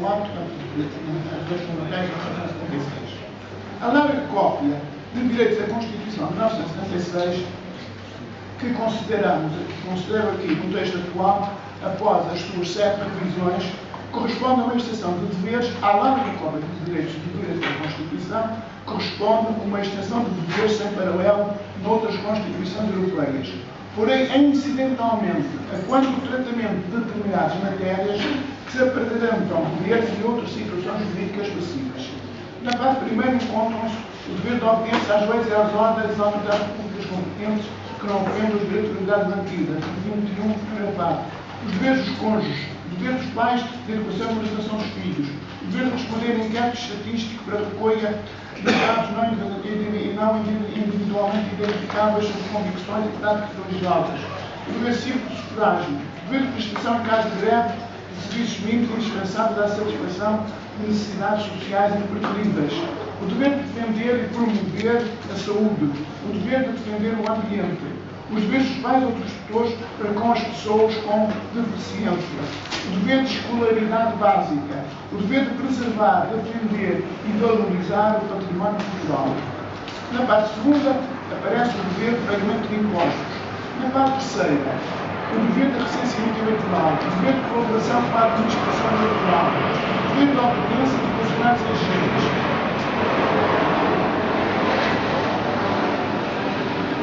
voto, as duas fundamentais de 1976. A larga cópia de direitos da Constituição de 1976, que considero aqui no texto atual, após as suas 7 revisões, corresponde a uma extensão de deveres à larga cópia de direitos da Constituição, corresponde a uma extensão de deveres sem paralelo noutras Constituições europeias. Porém, é incidentalmente, a quanto o tratamento de determinadas matérias que se apresentam poderes e outras situações jurídicas passivas. Na parte primeira encontram-se o dever de obediência às leis e às ordens das autoridades públicas competentes que não ofendam os direitos de liberdade mantida. Artigo 21, primeira parte. Os deveres dos cônjuges, o dever dos pais de educação e orientação dos filhos, o dever de responder a inquérito estatístico para recolha de dados não individualmente identificáveis sobre convicções e práticas religiosas, o dever cívico de sufrágio, o dever de prestação em caso de greve de serviços mínimos indispensáveis à satisfação de necessidades sociais impreteríveis, o dever de defender e promover a saúde, o dever de defender o ambiente, os deveres dos pais ou dos tutores para com as pessoas com deficiência, o dever de escolaridade básica, o dever de preservar, defender e valorizar o património cultural. Na parte segunda, aparece o dever de pagamento de impostos. Na parte terceira, o dever de recenseamento eleitoral, o dever de colaboração para a administração eleitoral, o dever de obediência de funcionários agentes,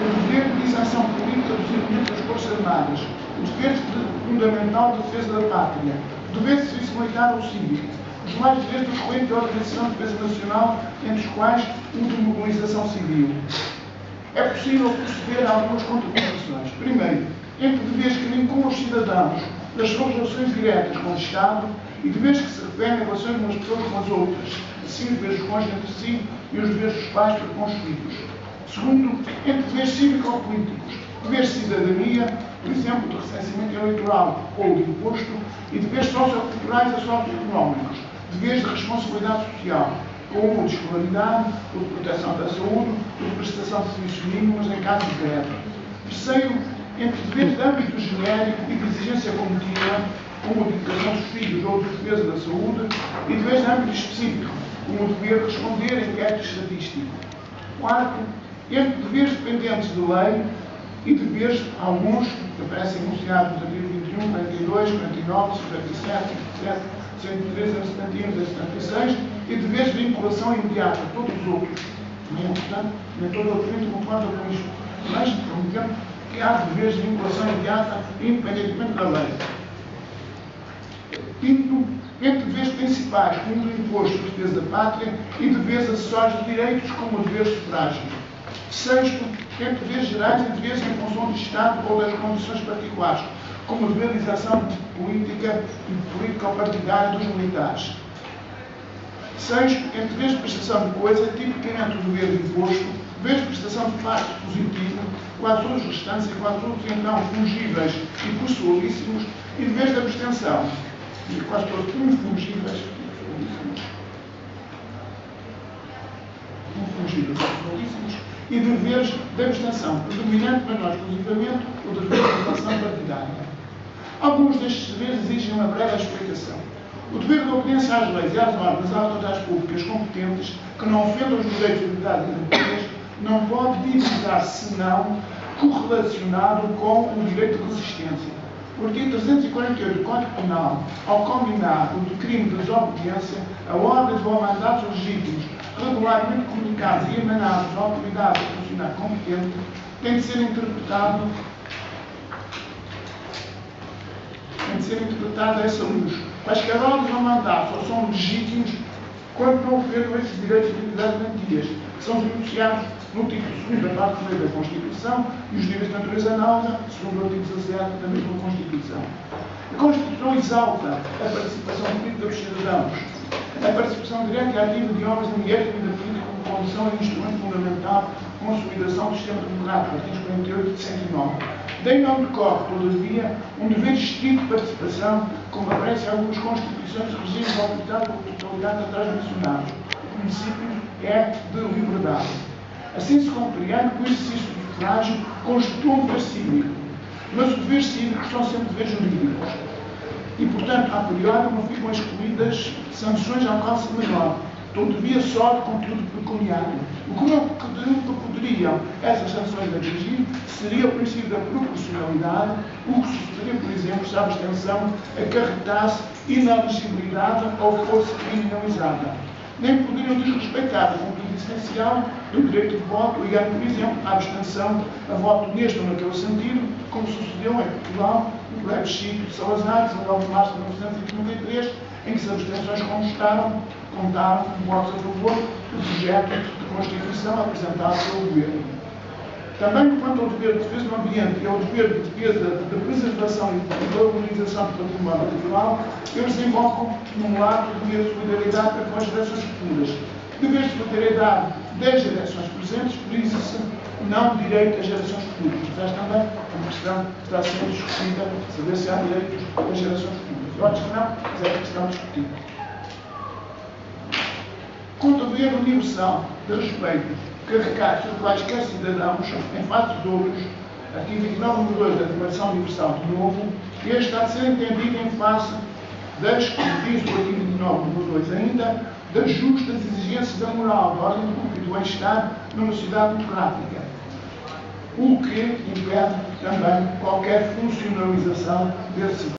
o dever de isenção política dos elementos das Forças Armadas, o dever fundamental de defesa da pátria, o dever de serviço militar ou cívico, os demais deveres decorrentes da Organização de Defesa Nacional, entre os quais o de mobilização civil. É possível proceder a algumas contraposições. Primeiro, entre deveres que vinculam os cidadãos nas suas relações diretas com o Estado e deveres que se referem a relações de umas pessoas com as outras, assim os deveres dos cônjuges entre si e os deveres dos pais para com os filhos. Segundo, entre deveres cívico-políticos, deveres de cidadania, por exemplo, de recenseamento eleitoral ou de imposto, e deveres socioculturais e socioeconómicos, deveres de responsabilidade social, como o de escolaridade, o de proteção da saúde, o de prestação de serviços mínimos em caso de greve. Terceiro, entre deveres de âmbito genérico e de exigência contínua, como o de educação dos filhos ou de defesa da saúde, e deveres de âmbito específico, como o dever de responder a inquérito estatístico. Quarto, entre deveres dependentes de lei e deveres, alguns, que aparecem enunciados nos artigos 21, 42, 49, 57, 57, 113, 71 e 76, e deveres de vinculação imediata a todos os outros. Não é importante, nem todo o documento concorda com isto, mas, ao mesmo tempo, que há deveres de vinculação imediata, independentemente da lei. Quinto, entre deveres principais, como o do imposto de defesa da pátria, e deveres acessórios de direitos, como o dever de sufrágio. Sexto, entre deveres gerais e deveres em função do Estado ou das condições particulares, como a dever de isenção política e político-partidária dos militares. Sexto, entre deveres de prestação de coisa, tipicamente o dever de imposto, deveres de prestação de parte positivo, quase todos os restantes e quase todos então fungíveis e pessoalíssimos, e deveres de abstenção, e quase todos infungíveis e pessoalíssimos, e deveres de abstenção, predominante para nós, exclusivamente, o dever de relação partidária. Alguns destes deveres exigem uma breve explicação. O dever de obediência às leis e às ordens das autoridades públicas competentes que não ofendam os direitos de liberdade europeias não pode divisar-se, senão, correlacionado com o direito de resistência. O artigo 348 do Código Penal, ao combinar o do crime de desobediência a ordens ou a mandatos legítimos regularmente comunicados e emanados à autoridade funcionária competente, tem de ser interpretado a essa luz. Quaisquer ordens ou mandatos só são legítimos quando não ofendam esses direitos de liberdade garantias, que são denunciados no título 2 da parte 1 da Constituição e os direitos de natureza análoga, segundo o artigo 17 da mesma Constituição. A Constituição exalta a participação política dos cidadãos, a participação direta e ativa de homens e mulheres na vida política como condição e instrumento fundamental de consolidação do sistema democrático, artigos 48 e 109. Daí não decorre, todavia, um dever estrito de participação, como aparece em algumas constituições que regem a autoridade ou totalidade atrás mencionados. O princípio é de liberdade. Assim se compreende que o exercício do sufrágio constitui um dever cívico, mas os deveres cívicos são sempre deveres jurídicos. e, portanto, a priori não ficam excluídas sanções à classe menor. Todavia, só de conteúdo pecuniário. O que poderiam essas sanções atingir seria o princípio da proporcionalidade, o que sucederia, por exemplo, se a abstenção acarretasse inelegibilidade ou fosse criminalizada. Nem poderiam desrespeitar o conteúdo essencial do direito de voto, ligando, por exemplo, a abstenção a voto neste ou naquele sentido, como sucedeu em Portugal, no plebiscito de Salazar, 19 de março de 1933, em que as abstenções contaram com votos a favor do projeto de Constituição apresentado pelo Governo. Também quanto ao dever de defesa do ambiente e ao dever de defesa da preservação e de valorização do património natural, eles invocam, num lado, o dever de solidariedade para com as gerações futuras. Dever de solidariedade das gerações presentes, por isso, não direito às gerações futuras. Mas também é uma questão que está a ser discutida, saber se há direitos das gerações futuras. Eu acho que não, mas é a questão discutida. Quanto ao dever universal de respeito que recai sobre quaisquer cidadãos em face de outros, artigo 29, número 2 da Declaração Universal de Novo, este está a ser entendido em face das, diz o artigo 29, número 2 ainda, das justas exigências da moral, da ordem pública e do bem-estar numa sociedade democrática, o que impede também qualquer funcionalização desse